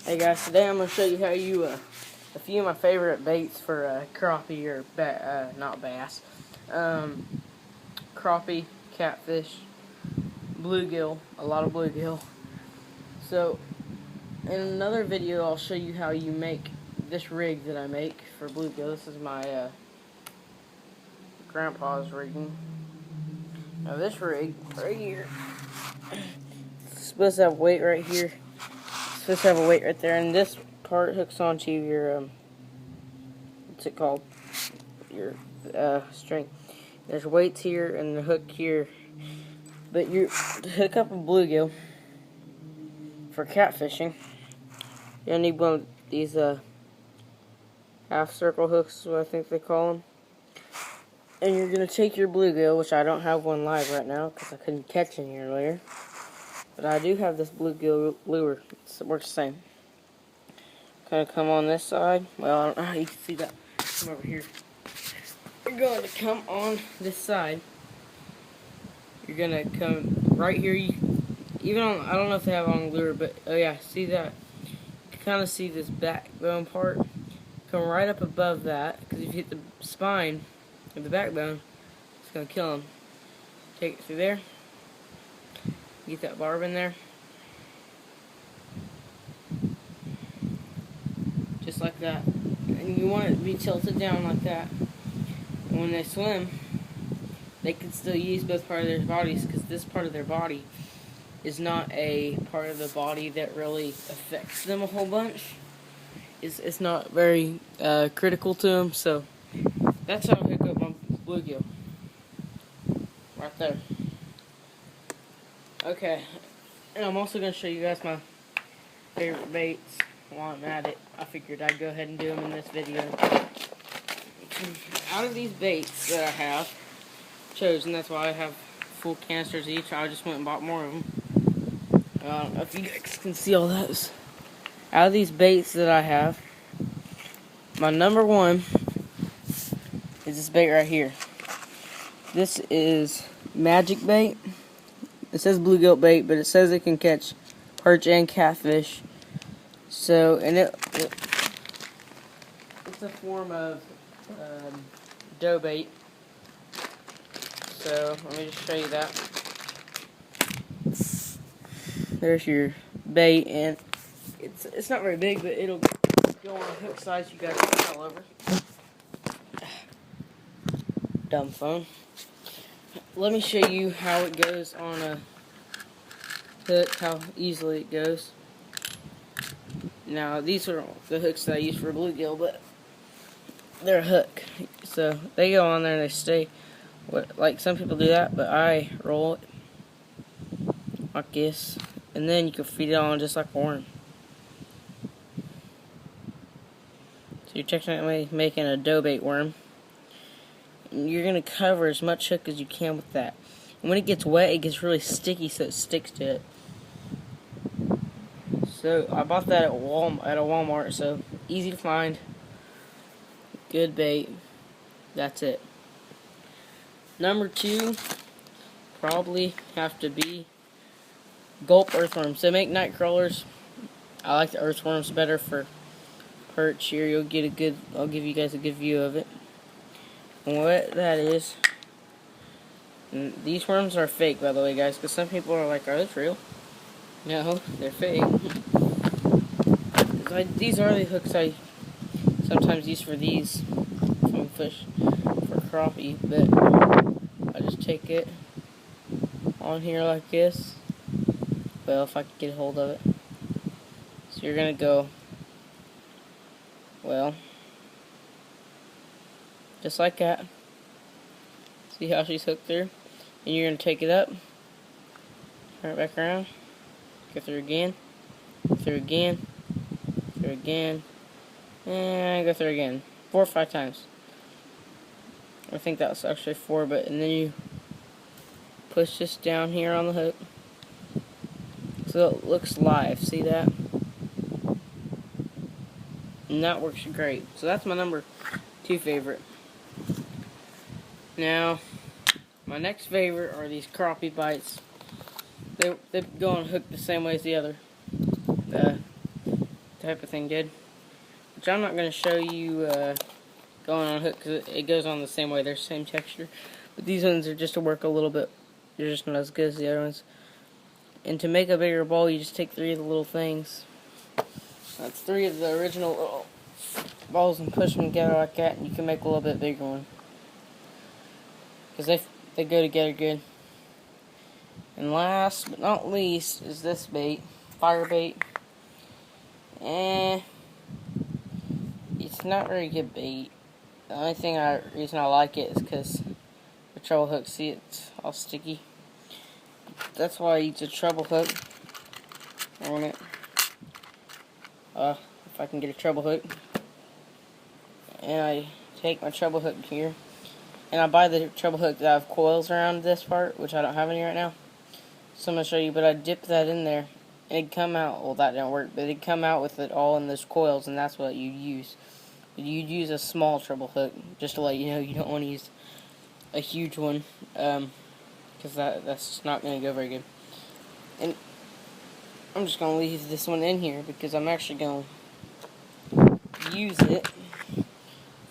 Hey guys, today I'm going to show you how you, a few of my favorite baits for crappie or, not bass, crappie, catfish, bluegill, a lot of bluegill. So, in another video I'll show you how you make this rig that I make for bluegill. This is my grandpa's rigging. Now this rig, right here, it's supposed to have weight right here. It's supposed to have a weight right there, and this part hooks onto your, what's it called? Your string. There's weights here and the hook here. But you hook up a bluegill for catfishing. You'll need one of these half circle hooks, what I think they call them. And you're going to take your bluegill, which I don't have one live right now because I couldn't catch any earlier. But I do have this bluegill lure. It works the same. Kind of come on this side. Well, I don't know how you can see that. Come over here. You're going to come on this side. You're going to come right here. Even on, I don't know if they have on lure, but oh yeah, see that? You can kind of see this backbone part. Come right up above that, because if you hit the spine of the backbone, it's going to kill them. Take it through there. Get that barb in there. Just like that. And you want it to be tilted down like that. And when they swim, they can still use both parts of their bodies, because this part of their body is not a part of the body that really affects them a whole bunch. It's not very critical to them, so that's how I hook up my bluegill. Right there. Okay, and I'm also going to show you guys my favorite baits. While I'm at it, I figured I'd go ahead and do them in this video. Out of these baits that I have chosen, that's why I have full canisters each. I just went and bought more of them. I don't know if you guys can see all those. Out of these baits that I have, my number one is this bait right here. This is magic bait. It says bluegill bait, but it says it can catch perch and catfish. So, and it's a form of dough bait. So, let me just show you that. There's your bait, and it's not very big, but it'll go on a hook size you guys can all over. Dumb phone. Let me show you how it goes on a hook, how easily it goes. Now, these are the hooks that I use for bluegill, but they're a hook. So, they go on there and they stay. Like some people do that, but I roll it like this. And then you can feed it on just like a worm. So, you're technically making a dough bait worm. And you're going to cover as much hook as you can with that. And when it gets wet, it gets really sticky, so it sticks to it. So, I bought that at a Walmart, so easy to find. Good bait. That's it. Number two, probably have to be gulp earthworms. They make night crawlers. I like the earthworms better for perch. Here, you'll get a good, I'll give you guys a good view of it. And what that is, and these worms are fake, by the way, guys, because some people are like, are those real? No, they're fake. These are the hooks I sometimes use for these fish for crappie, but I just take it on here like this. Well, if I can get a hold of it. So you're gonna go, well, just like that. See how she's hooked through? And you're gonna take it up, turn it back around, go through again, through again, through again, and go through again. 4 or 5 times. I think that was actually 4, but and then you push this down here on the hook so it looks live. See that? And that works great. So that's my number 2 favorite. Now, my next favorite are these crappie bites. They go on hook the same way as the other. To type of thing did. Which I'm not going to show you going on a hook because it goes on the same way. They're the same texture. But these ones are just to work a little bit. They're just not as good as the other ones. And to make a bigger ball, you just take 3 of the little things. That's 3 of the original little balls and push them together like that, and you can make a little bit bigger one. Because they go together good. And last but not least is this bait, fire bait. It's not very good bait. The only reason I like it is because the treble hook, see, it's all sticky. That's why I use a treble hook on it. If I can get a treble hook. And I take my treble hook here. And I buy the treble hook that have coils around this part, which I don't have any right now. So I'm going to show you, but I dip that in there. And it'd come out, well, that didn't work, but it'd come out with it all in those coils, and that's what you'd use. You'd use a small treble hook, just to let you know you don't want to use a huge one, because that's not going to go very good. And I'm just going to leave this one in here, because I'm actually going to use it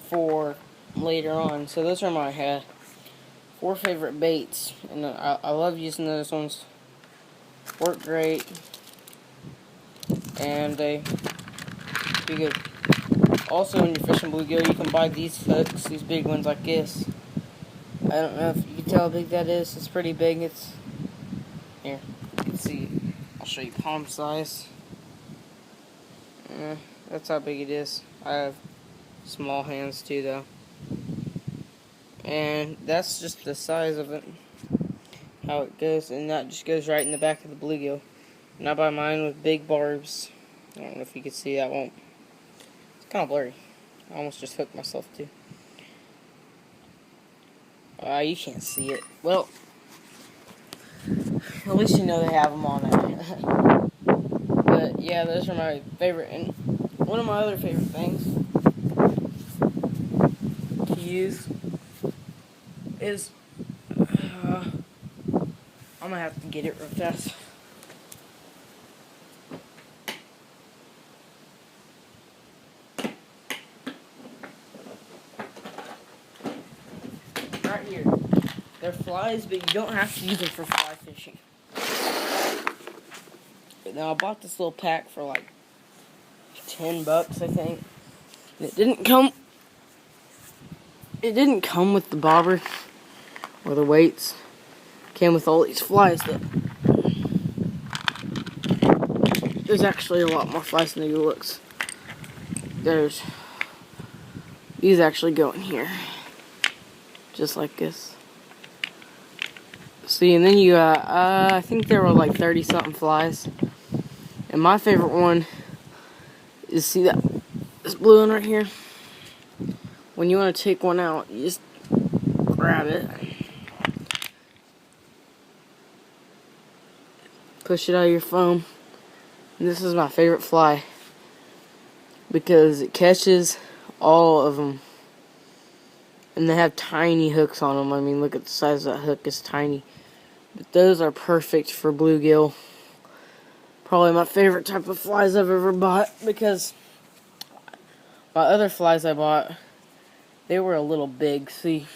for later on. So those are my 4 favorite baits, and I love using those ones. Work great, and they be good. Also, when you're fishing bluegill, you can buy these hooks, these big ones like this. I don't know if you can tell how big that is. It's pretty big. It's here. You can see. I'll show you palm size. That's how big it is. I have small hands too, though. And that's just the size of it. How it goes, and that just goes right in the back of the bluegill. And I buy mine with big barbs. I don't know if you can see that one. It's kind of blurry. I almost just hooked myself too. You can't see it. Well, at least you know they have them on there. But yeah, those are my favorite. And one of my other favorite things to use is I'm gonna have to get it real fast. Right here. They're flies, but you don't have to use them for fly fishing. Now I bought this little pack for like $10, I think. And it didn't come with the bobber or the weights. It came with all these flies that there's actually a lot more flies than it looks. These actually go in here. Just like this. See, and then you I think there were like 30 something flies. And my favorite one is, see this blue one right here? When you want to take one out, you just grab it. Push it out of your foam. And this is my favorite fly. Because it catches all of them. And they have tiny hooks on them. I mean, look at the size of that hook. It's tiny. But those are perfect for bluegill. Probably my favorite type of flies I've ever bought. Because my other flies I bought, they were a little big. See,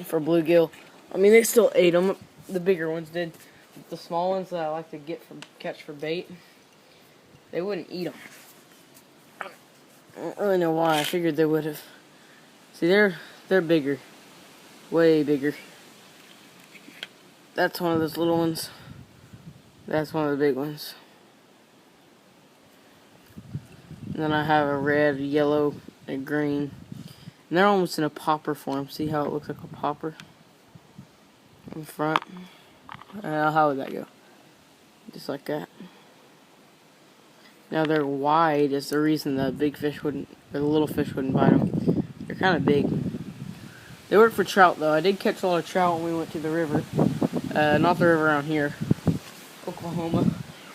for bluegill. I mean, they still ate them. The bigger ones did. But the small ones that I like to catch for bait, they wouldn't eat them. I don't really know why. I figured they would have. See, they're bigger. Way bigger. That's one of those little ones. That's one of the big ones. And then I have a red, yellow, and green. And they're almost in a popper form. See how it looks like a popper? In front. How would that go? Just like that. Now they're wide is the reason the big fish wouldn't, or the little fish wouldn't bite them. They're kind of big. They work for trout though. I did catch a lot of trout when we went to the river. Not the river around here. Oklahoma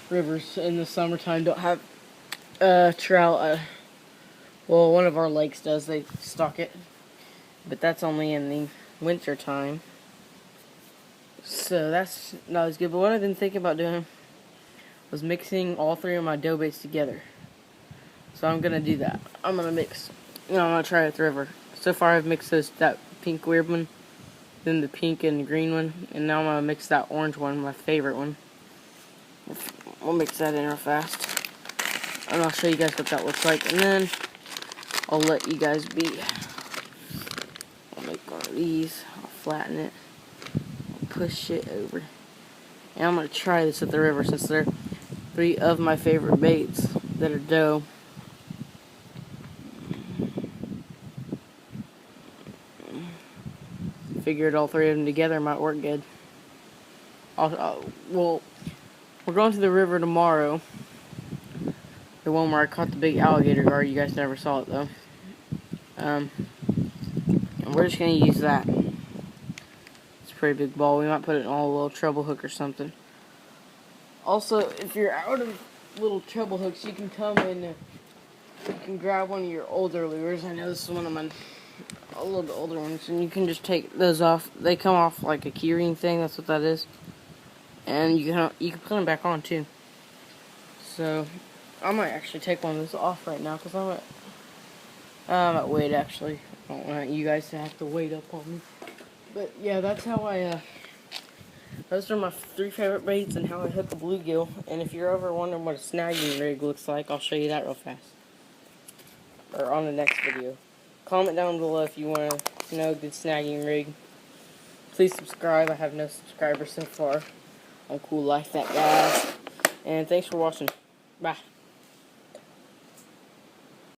rivers in the summertime don't have trout. Well, one of our lakes does. They stock it. But that's only in the winter time. So that's not as good. But what I've been thinking about doing was mixing all 3 of my dough baits together. So I'm gonna do that. I'm gonna mix. I'm gonna try it at the river. So far, I've mixed that pink weird one, then the pink and green one, and now I'm gonna mix that orange one, my favorite one. We'll mix that in real fast, and I'll show you guys what that looks like, and then I'll let you guys be. I'll make one of these. I'll flatten it. I'll push it over. And I'm going to try this at the river since they're 3 of my favorite baits that are dough. Figured all 3 of them together might work good. Well, we're going to the river tomorrow. The one where I caught the big alligator gar. You guys never saw it though. And we're just going to use that. It's a pretty big ball. We might put it in a little treble hook or something. Also, if you're out of little treble hooks, you can come in. You can grab one of your older lures. I know this is one of my a little bit older ones, and you can just take those off. They come off like a keyring thing. That's what that is. And you can put them back on too. So I might actually take one of those off right now because I'm at weight actually. I don't want you guys to have to wait up on me. But yeah, that's how I. Those are my 3 favorite baits and how I hook a bluegill. And if you're ever wondering what a snagging rig looks like, I'll show you that real fast. Or on the next video. Comment down below if you want to know a good snagging rig. Please subscribe. I have no subscribers so far. I'm cool like that, guys. And thanks for watching. Bye.